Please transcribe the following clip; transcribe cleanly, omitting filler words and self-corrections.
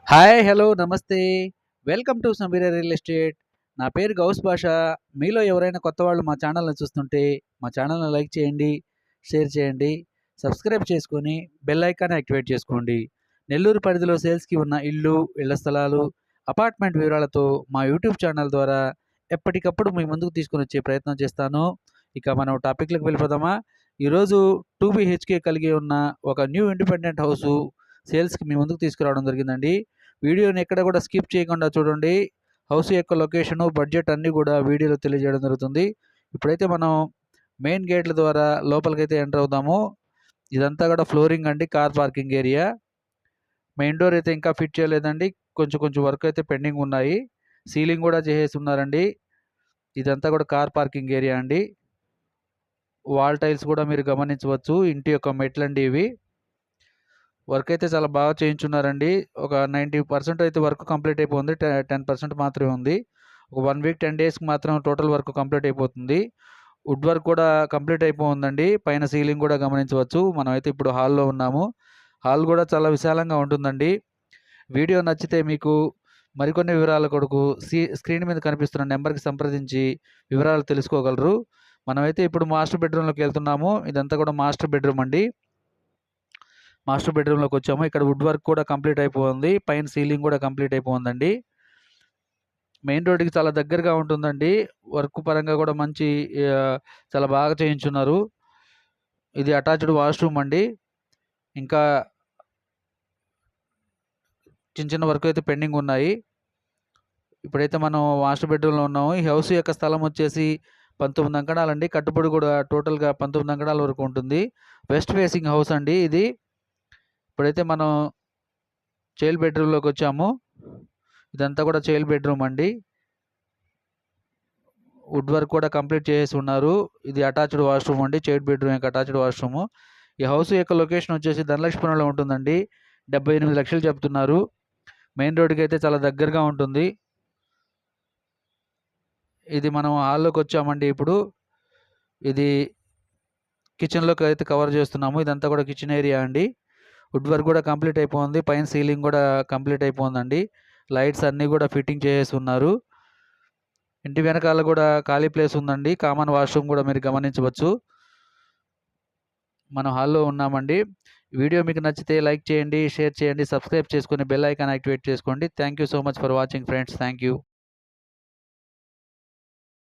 Hi! Hello! నమస్తే. Welcome to Sameera real estate. నా పేరు గౌస్ బాషా. మీలో ఎవరైనా కొత్తవాళ్ళు మా ఛానల్‌ని చూస్తుంటే, మా ఛానల్‌ని లైక్ చేయండి, షేర్ చేయండి, సబ్స్క్రైబ్ చేసుకొని బెల్ ఐకాన్ యాక్టివేట్ చేసుకోండి. నెల్లూరు పరిధిలో సేల్స్‌కి ఉన్న ఇళ్ళు, ఇళ్ల స్థలాలు, అపార్ట్మెంట్ వివరాలతో మా యూట్యూబ్ ఛానల్ ద్వారా ఎప్పటికప్పుడు మీ ముందుకు తీసుకొనొచ్చే ప్రయత్నం చేస్తాను. ఇక మనం టాపిక్‌లోకి వెళ్ళిపోదామా? ఈరోజు 2 బీహెచ్‌కే కలిగి ఉన్న ఒక న్యూ ఇండిపెండెంట్ హౌసు సేల్స్‌కి మీ ముందుకు తీసుకురావడం జరిగిందండి. వీడియోని ఎక్కడ కూడా స్కిప్ చేయకుండా చూడండి. హౌస్ యొక్క లొకేషను, బడ్జెట్ అన్నీ కూడా వీడియోలో తెలియజేయడం జరుగుతుంది. ఇప్పుడైతే మనం మెయిన్ గేట్ల ద్వారా లోపలికైతే ఎంటర్ అవుదాము. ఇదంతా కూడా ఫ్లోరింగ్ అండి, car parking area. Main door అయితే ఇంకా ఫిట్ చేయలేదండి. కొంచెం కొంచెం వర్క్ అయితే పెండింగ్ ఉన్నాయి. సీలింగ్ కూడా చేసేసి ఉన్నారండి. ఇదంతా కూడా కార్ పార్కింగ్ ఏరియా అండి. వాల్ టైల్స్ కూడా మీరు గమనించవచ్చు. ఇంటి యొక్క మెట్లండి ఇవి. వర్క్ అయితే చాలా బాగా చేయించున్నారండి. ఒక 90% అయితే వర్క్ కంప్లీట్ అయిపోయింది. 10% మాత్రమే ఉంది. ఒక 1 వీక్ 10 డేస్‌కి మాత్రం టోటల్ వర్క్ కంప్లీట్ అయిపోతుంది. వుడ్ వర్క్ కూడా కంప్లీట్ అయిపోయిందండి. పైన సీలింగ్ కూడా గమనించవచ్చు. మనమైతే ఇప్పుడు హాల్‌లో ఉన్నాము. హాల్ కూడా చాలా విశాలంగా ఉంటుందండి. వీడియో నచ్చితే మీకు మరికొన్ని వివరాల కొరకు స్క్రీన్ మీద కనిపిస్తున్న నెంబర్‌కి సంప్రదించి వివరాలు తెలుసుకోగలరు. మనమైతే ఇప్పుడు మాస్టర్ బెడ్‌రూమ్‌లోకి వెళ్తున్నాము. ఇదంతా కూడా మాస్టర్ బెడ్‌రూమ్ అండి. మాస్టర్ బెడ్‌రూమ్‌లోకి వచ్చాము. ఇక్కడ వుడ్ వర్క్ కూడా కంప్లీట్ అయిపోయింది. పైన సీలింగ్ కూడా కంప్లీట్ అయిపోయిందండి. మెయిన్ రోడ్‌కి చాలా దగ్గరగా ఉంటుందండి. వర్క్ పరంగా కూడా మంచి చాలా బాగా చేయించున్నారు. ఇది అటాచ్డ్ వాష్‌రూమ్ అండి. ఇంకా చిన్న చిన్న వర్క్ అయితే పెండింగ్ ఉన్నాయి. ఇప్పుడైతే మనం మాస్టర్ బెడ్‌రూమ్‌లో ఉన్నాము. ఈ హౌస్ యొక్క స్థలం వచ్చేసి 19 అంకణాలండి. కట్టుబడి కూడా టోటల్‌గా 19 అంకణాల వరకు ఉంటుంది. వెస్ట్ ఫేసింగ్ హౌస్ అండి ఇది. ఇప్పుడైతే మనం చైల్డ్ బెడ్‌రూమ్‌లోకి వచ్చాము. ఇదంతా కూడా చైల్డ్ బెడ్‌రూమ్ అండి. వుడ్ వర్క్ కూడా కంప్లీట్ చేసేసి ఉన్నారు. ఇది అటాచ్డ్ వాష్‌రూమ్ అండి. చైల్డ్ బెడ్‌రూమ్ యొక్క అటాచ్డ్ వాష్‌రూమ్. ఈ హౌస్ యొక్క లొకేషన్ వచ్చేసి ధనలక్ష్మిపురంలో ఉంటుందండి. 78,00,000 చెప్తున్నారు. మెయిన్ రోడ్‌కి అయితే చాలా దగ్గరగా ఉంటుంది. ఇది మనం హాల్లోకి వచ్చామండి ఇప్పుడు. ఇది కిచెన్‌లోకి అయితే కవర్ చేస్తున్నాము. ఇదంతా కూడా కిచెన్ ఏరియా అండి. వుడ్ వర్క్ కూడా కంప్లీట్ అయిపోయింది. పైన సీలింగ్ కూడా కంప్లీట్ అయిపోయిందండి. లైట్స్ అన్నీ కూడా ఫిట్టింగ్ చేసేసి ఉన్నారు. ఇంటి వెనకాల కూడా ఖాళీ ప్లేస్ ఉందండి. కామన్ వాష్‌రూమ్ కూడా మీరు గమనించవచ్చు. మనం హాల్‌లో ఉన్నామండి. వీడియో మీకు నచ్చితే లైక్ చేయండి, షేర్ చేయండి, సబ్స్క్రైబ్ చేసుకొని బెల్ ఐకాన్ యాక్టివేట్ చేసుకోండి. Thank you so much for watching friends. Thank you.